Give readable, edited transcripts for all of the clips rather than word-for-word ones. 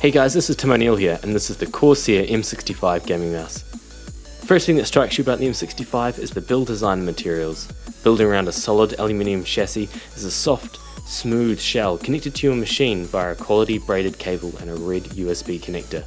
Hey guys, this is Tim O'Neill here, and this is the Corsair M65 gaming mouse. First thing that strikes you about the M65 is the build design and materials. Building around a solid aluminium chassis is a soft, smooth shell connected to your machine via a quality braided cable and a red USB connector.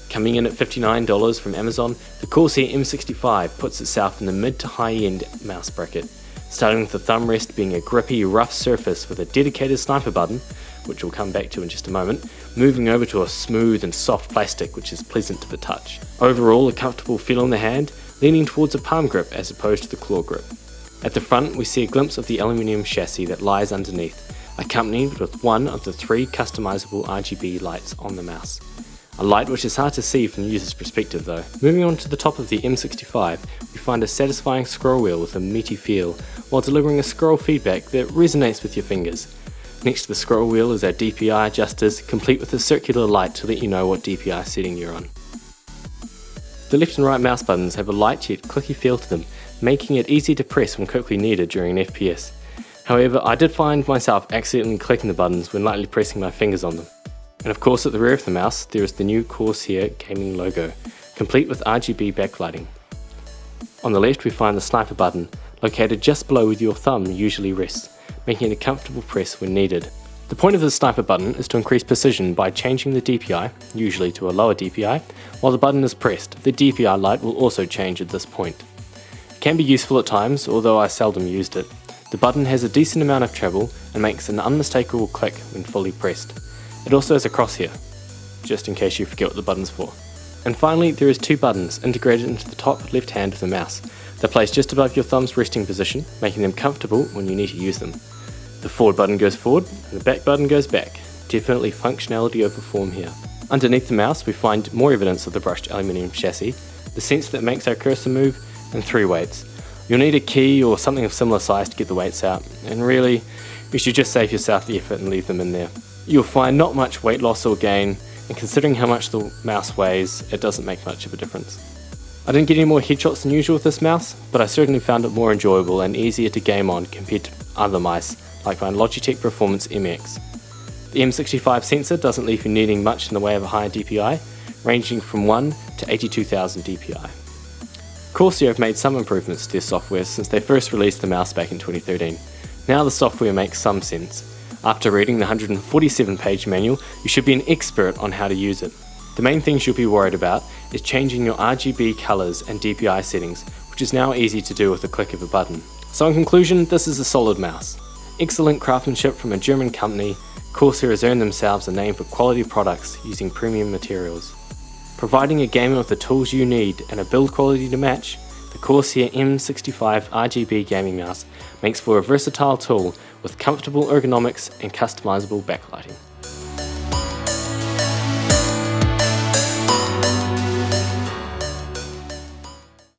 Coming in at $59 from Amazon, the Corsair M65 puts itself in the mid to high end mouse bracket, starting with the thumb rest being a grippy, rough surface with a dedicated sniper button, which we'll come back to in just a moment, moving over to a smooth and soft plastic which is pleasant to the touch. Overall, a comfortable feel in the hand, leaning towards a palm grip as opposed to the claw grip. At the front we see a glimpse of the aluminium chassis that lies underneath, accompanied with one of the 3 customizable RGB lights on the mouse. A light which is hard to see from the user's perspective though. Moving on to the top of the M65, we find a satisfying scroll wheel with a meaty feel, while delivering a scroll feedback that resonates with your fingers. Next to the scroll wheel is our Dpi Adjusters, complete with a circular light to let you know what DPI setting you're on. The left and right mouse buttons have a light yet clicky feel to them, making it easy to press when quickly needed during an FPS. However, I did find myself accidentally clicking the buttons when lightly pressing my fingers on them. And of course at the rear of the mouse there is the new Corsair gaming logo, complete with RGB backlighting. On the left we find the sniper button, located just below where your thumb usually rests, making it a comfortable press when needed. The point of the sniper button is to increase precision by changing the DPI, usually to a lower DPI. While the button is pressed, the DPI light will also change at this point. It can be useful at times, although I seldom used it. The button has a decent amount of travel and makes an unmistakable click when fully pressed. It also has a crosshair, just in case you forget what the button's for. And finally, there is 2 buttons integrated into the top left hand of the mouse. They're placed just above your thumb's resting position, making them comfortable when you need to use them. The forward button goes forward, and the back button goes back. Definitely functionality over form here. Underneath the mouse we find more evidence of the brushed aluminium chassis, the sensor that makes our cursor move, and 3 weights. You'll need a key or something of similar size to get the weights out, and really, you should just save yourself the effort and leave them in there. You'll find not much weight loss or gain, and considering how much the mouse weighs, it doesn't make much of a difference. I didn't get any more headshots than usual with this mouse, but I certainly found it more enjoyable and easier to game on compared to other mice, like my Logitech Performance MX. The M65 sensor doesn't leave you needing much in the way of a higher DPI, ranging from 1 to 82,000 DPI. Corsair have made some improvements to their software since they first released the mouse back in 2013. Now the software makes some sense. After reading the 147-page manual, you should be an expert on how to use it. The main things you'll be worried about is changing your RGB colours and DPI settings, which is now easy to do with a click of a button. So in conclusion, this is a solid mouse. Excellent craftsmanship from a German company, Corsair has earned themselves a name for quality products using premium materials. Providing a gamer with the tools you need and a build quality to match, the Corsair M65 RGB gaming mouse makes for a versatile tool with comfortable ergonomics and customizable backlighting.